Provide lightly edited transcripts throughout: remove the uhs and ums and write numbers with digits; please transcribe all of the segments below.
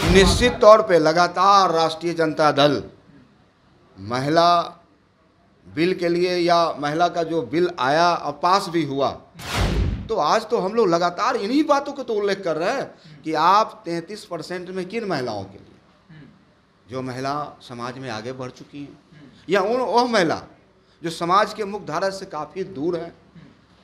निश्चित तौर पे लगातार राष्ट्रीय जनता दल महिला बिल के लिए या महिला का जो बिल आया और पास भी हुआ, तो आज तो हम लोग लगातार इन्हीं बातों को तो उल्लेख कर रहे हैं कि आप 33% में किन महिलाओं के लिए, जो महिला समाज में आगे बढ़ चुकी हैं या वह महिला जो समाज के मुख्य धारा से काफ़ी दूर है,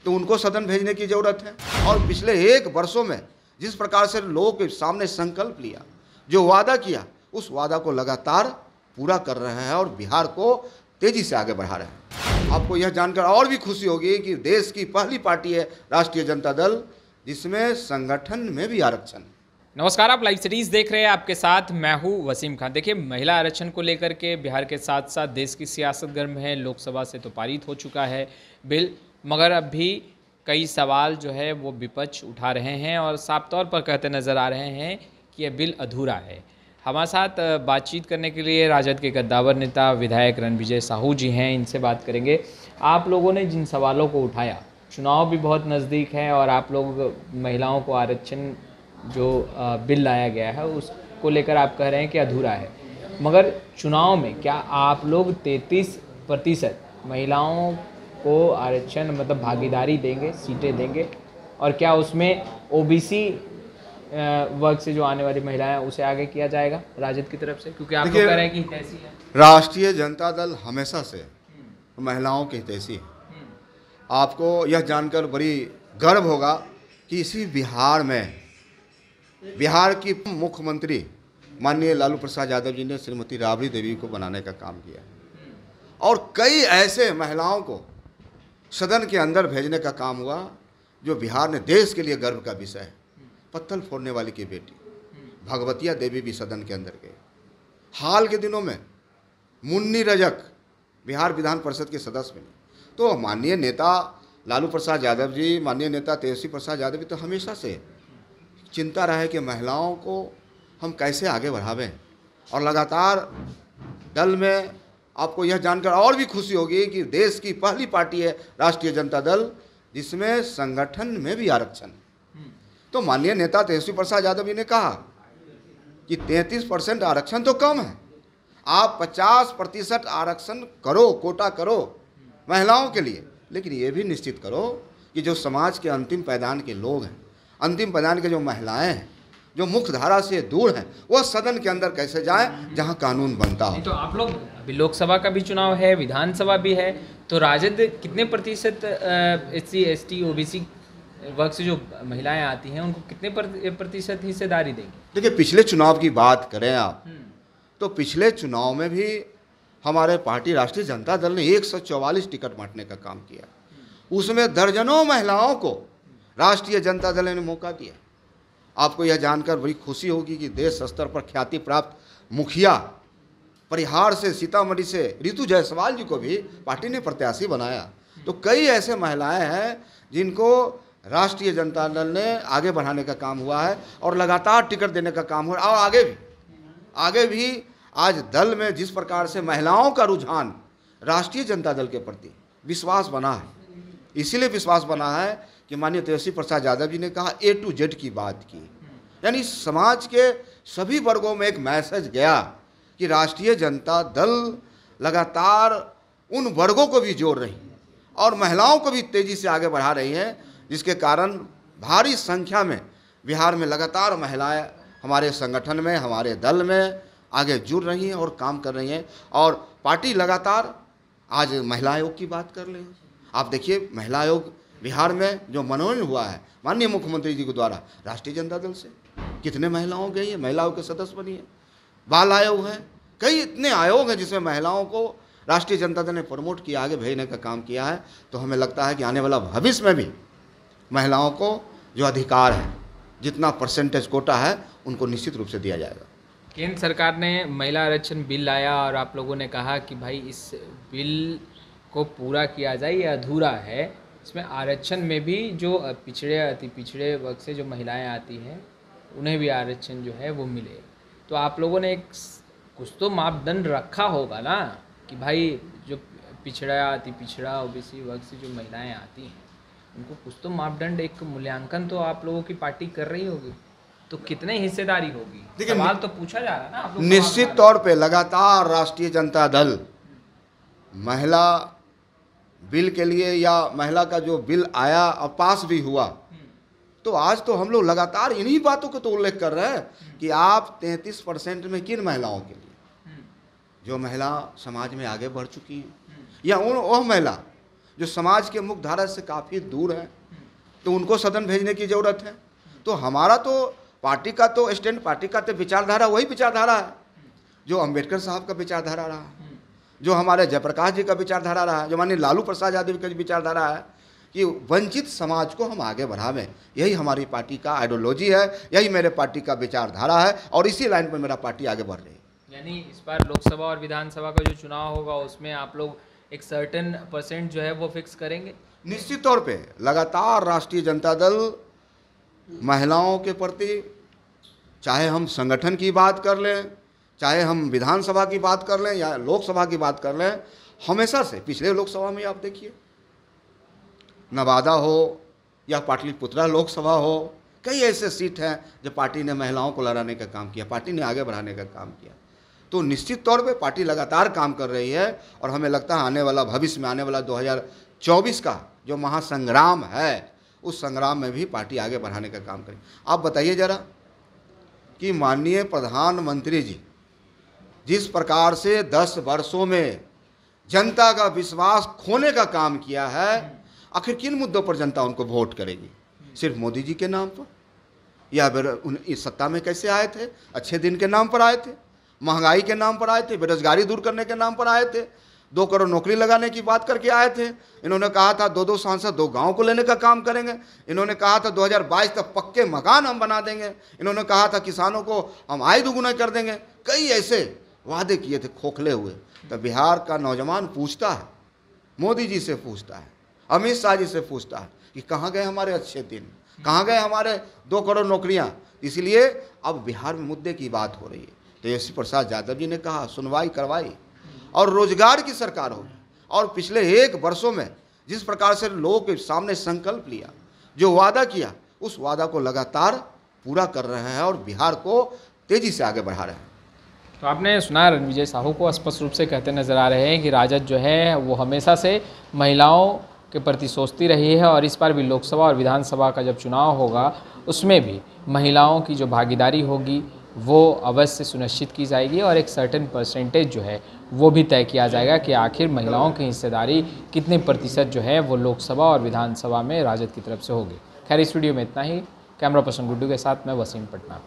तो उनको सदन भेजने की ज़रूरत है। और पिछले 1 वर्षों में जिस प्रकार से लोगों के सामने संकल्प लिया, जो वादा किया, उस वादा को लगातार पूरा कर रहे हैं और बिहार को तेज़ी से आगे बढ़ा रहे हैं। आपको यह जानकर और भी खुशी होगी कि देश की पहली पार्टी है राष्ट्रीय जनता दल, जिसमें संगठन में भी आरक्षण। नमस्कार, आप लाइव सीरीज देख रहे हैं, आपके साथ मैं हूं वसीम खान। देखिए, महिला आरक्षण को लेकर के बिहार के साथ साथ देश की सियासत गर्म है। लोकसभा से तो पारित हो चुका है बिल, मगर अब भी कई सवाल जो है वो विपक्ष उठा रहे हैं और साफ तौर पर कहते नज़र आ रहे हैं कि यह बिल अधूरा है। हमारे साथ बातचीत करने के लिए राजद के कद्दावर नेता विधायक रणविजय साहू जी हैं, इनसे बात करेंगे। आप लोगों ने जिन सवालों को उठाया, चुनाव भी बहुत नज़दीक है और आप लोग महिलाओं को आरक्षण जो बिल लाया गया है उसको लेकर आप कह रहे हैं कि अधूरा है, मगर चुनाव में क्या आप लोग 33% महिलाओं को आरक्षण मतलब भागीदारी देंगे, सीटें देंगे, और क्या उसमें ओबीसी वर्ग से जो आने वाली महिलाएं हैं उसे आगे किया जाएगा राजद की तरफ से? क्योंकि आप लोग कह रहे हैं कि हितैषी है। राष्ट्रीय जनता दल हमेशा से महिलाओं की हितैषी है। आपको यह जानकर बड़ी गर्व होगा कि इसी बिहार में बिहार की मुख्यमंत्री माननीय लालू प्रसाद यादव जी ने श्रीमती राबड़ी देवी को बनाने का काम किया और कई ऐसे महिलाओं को सदन के अंदर भेजने का काम हुआ जो बिहार ने देश के लिए गर्व का विषय है। पत्थर फोड़ने वाली की बेटी भगवतिया देवी भी सदन के अंदर गए। हाल के दिनों में मुन्नी रजक बिहार विधान परिषद के सदस्य बने। तो माननीय नेता लालू प्रसाद यादव जी, माननीय नेता तेजस्वी प्रसाद यादव जी तो हमेशा से चिंता रहे कि महिलाओं को हम कैसे आगे बढ़ावें, और लगातार दल में आपको यह जानकर और भी खुशी होगी कि देश की पहली पार्टी है राष्ट्रीय जनता दल, जिसमें संगठन में भी आरक्षण। तो माननीय नेता तेजस्वी प्रसाद यादव जी ने कहा कि 33% आरक्षण तो कम है, आप 50% आरक्षण करो, कोटा करो महिलाओं के लिए, लेकिन ये भी निश्चित करो कि जो समाज के अंतिम पायदान के लोग हैं, अंतिम पायदान के जो महिलाएं हैं, जो मुख्य धारा से दूर हैं, वह सदन के अंदर कैसे जाएं जहां कानून बनता हो। तो आप लोग, अभी लोकसभा का भी चुनाव है, विधानसभा भी है, तो राजद कितने प्रतिशत SC ST OBC वर्ग से जो महिलाएं आती हैं उनको कितने प्रतिशत हिस्सेदारी देंगे? देखिए, पिछले चुनाव की बात करें आप, तो पिछले चुनाव में भी हमारे पार्टी राष्ट्रीय जनता दल ने 144 टिकट बांटने का काम किया। उसमें दर्जनों महिलाओं को राष्ट्रीय जनता दल ने मौका दिया। आपको यह जानकर बड़ी खुशी होगी कि देश स्तर पर ख्याति प्राप्त मुखिया परिहार से, सीतामढ़ी से रितु जायसवाल जी को भी पार्टी ने प्रत्याशी बनाया। तो कई ऐसे महिलाएं हैं जिनको राष्ट्रीय जनता दल ने आगे बढ़ाने का काम हुआ है और लगातार टिकट देने का काम हुआ है। और आगे भी आज दल में जिस प्रकार से महिलाओं का रुझान राष्ट्रीय जनता दल के प्रति विश्वास बना है, इसीलिए विश्वास बना है कि माननीय तेजस्वी प्रसाद यादव जी ने कहा A to Z की बात की, यानी समाज के सभी वर्गों में एक मैसेज गया कि राष्ट्रीय जनता दल लगातार उन वर्गों को भी जोड़ रही है और महिलाओं को भी तेज़ी से आगे बढ़ा रही है, जिसके कारण भारी संख्या में बिहार में लगातार महिलाएं हमारे संगठन में, हमारे दल में आगे जुड़ रही हैं और काम कर रही हैं। और पार्टी लगातार आज महिला आयोग की बात कर रही है। आप देखिए, महिला आयोग बिहार में जो मनोनयन हुआ है माननीय मुख्यमंत्री जी के द्वारा राष्ट्रीय जनता दल से, कितने महिलाओं गई है, महिलाओं के सदस्य बनी है। बाल आयोग है, कई इतने आयोग हैं जिसमें महिलाओं को राष्ट्रीय जनता दल ने प्रमोट किया, आगे भेजने का काम किया है। तो हमें लगता है कि आने वाला भविष्य में भी महिलाओं को जो अधिकार है, जितना परसेंटेज कोटा है, उनको निश्चित रूप से दिया जाएगा। केंद्र सरकार ने महिला आरक्षण बिल लाया और आप लोगों ने कहा कि भाई इस बिल को पूरा किया जाए, ये अधूरा है, इसमें आरक्षण में भी जो पिछड़े, अति पिछड़े वर्ग से जो महिलाएं आती हैं उन्हें भी आरक्षण जो है वो मिले। तो आप लोगों ने एक कुछ तो मापदंड रखा होगा ना कि भाई जो पिछड़ा, अति पिछड़ा, ओबीसी वर्ग से जो महिलाएं आती हैं उनको कुछ तो मापदंड, एक मूल्यांकन तो आप लोगों की पार्टी कर रही होगी। तो कितने हिस्सेदारी होगी? देखिए, सवाल तो पूछा जा रहा है ना आप लोग। निश्चित तौर पे लगातार राष्ट्रीय जनता दल महिला बिल के लिए, या महिला का जो बिल आया और पास भी हुआ, तो आज तो हम लोग लगातार इन्हीं बातों को तो उल्लेख कर रहे हैं कि आप 33% में किन महिलाओं के लिए, जो महिला समाज में आगे बढ़ चुकी हैं, या वह महिला जो समाज के मुख्य धारा से काफ़ी दूर है, तो उनको सदन भेजने की ज़रूरत है। तो हमारा तो पार्टी का तो स्टैंड, पार्टी का तो विचारधारा वही विचारधारा है जो अंबेडकर साहब का विचारधारा रहा है, जो हमारे जयप्रकाश जी का विचारधारा रहा है, जो माननीय लालू प्रसाद यादव का विचारधारा है कि वंचित समाज को हम आगे बढ़ावें। यही हमारी पार्टी का आइडियोलॉजी है, यही मेरे पार्टी का विचारधारा है, और इसी लाइन पर मेरा पार्टी आगे बढ़ रही है। यानी इस बार लोकसभा और विधानसभा का जो चुनाव होगा उसमें आप लोग एक सर्टेन % जो है वो फिक्स करेंगे? निश्चित तौर पे लगातार राष्ट्रीय जनता दल महिलाओं के प्रति, चाहे हम संगठन की बात कर लें, चाहे हम विधानसभा की बात कर लें या लोकसभा की बात कर लें, हमेशा से पिछले लोकसभा में आप देखिए, नवादा हो या पाटलिपुत्रा लोकसभा हो, कई ऐसे सीट हैं जो पार्टी ने महिलाओं को लड़ाने का काम किया, पार्टी ने आगे बढ़ाने का काम किया। तो निश्चित तौर पे पार्टी लगातार काम कर रही है, और हमें लगता है आने वाला भविष्य में, आने वाला 2024 का जो महासंग्राम है, उस संग्राम में भी पार्टी आगे बढ़ाने का काम करें। आप बताइए जरा कि माननीय प्रधानमंत्री जी जिस प्रकार से 10 वर्षों में जनता का विश्वास खोने का काम किया है, आखिर किन मुद्दों पर जनता उनको वोट करेगी? सिर्फ मोदी जी के नाम पर, या इस सत्ता में कैसे आए थे? अच्छे दिन के नाम पर आए थे, महंगाई के नाम पर आए थे, बेरोजगारी दूर करने के नाम पर आए थे, 2 करोड़ नौकरी लगाने की बात करके आए थे। इन्होंने कहा था 2 सांसद 2 गांव को लेने का काम करेंगे। इन्होंने कहा था 2022 तक पक्के मकान हम बना देंगे। इन्होंने कहा था किसानों को हम आय दुगुना कर देंगे। कई ऐसे वादे किए थे खोखले हुए। तो बिहार का नौजवान पूछता है, मोदी जी से पूछता है, अमित शाह जी से पूछता है कि कहाँ गए हमारे अच्छे दिन, कहाँ गए हमारे 2 करोड़ नौकरियाँ। इसलिए अब बिहार में मुद्दे की बात हो रही है। तेजस्वी प्रसाद यादव जी ने कहा सुनवाई करवाई और रोजगार की सरकार होगी। और पिछले 1 वर्षों में जिस प्रकार से लोगों के सामने संकल्प लिया, जो वादा किया, उस वादा को लगातार पूरा कर रहे हैं और बिहार को तेजी से आगे बढ़ा रहे हैं। तो आपने सुना रणविजय साहू को स्पष्ट रूप से कहते नजर आ रहे हैं कि राजद जो है वो हमेशा से महिलाओं के प्रति सोचती रही है, और इस बार भी लोकसभा और विधानसभा का जब चुनाव होगा उसमें भी महिलाओं की जो भागीदारी होगी वो अवश्य सुनिश्चित की जाएगी, और एक सर्टेन % जो है वो भी तय किया जाएगा कि आखिर महिलाओं की हिस्सेदारी कितने % जो है वो लोकसभा और विधानसभा में राजद की तरफ से होगी। खैर, इस वीडियो में इतना ही। कैमरा पर्सन गुड्डू के साथ मैं वसीम पटना।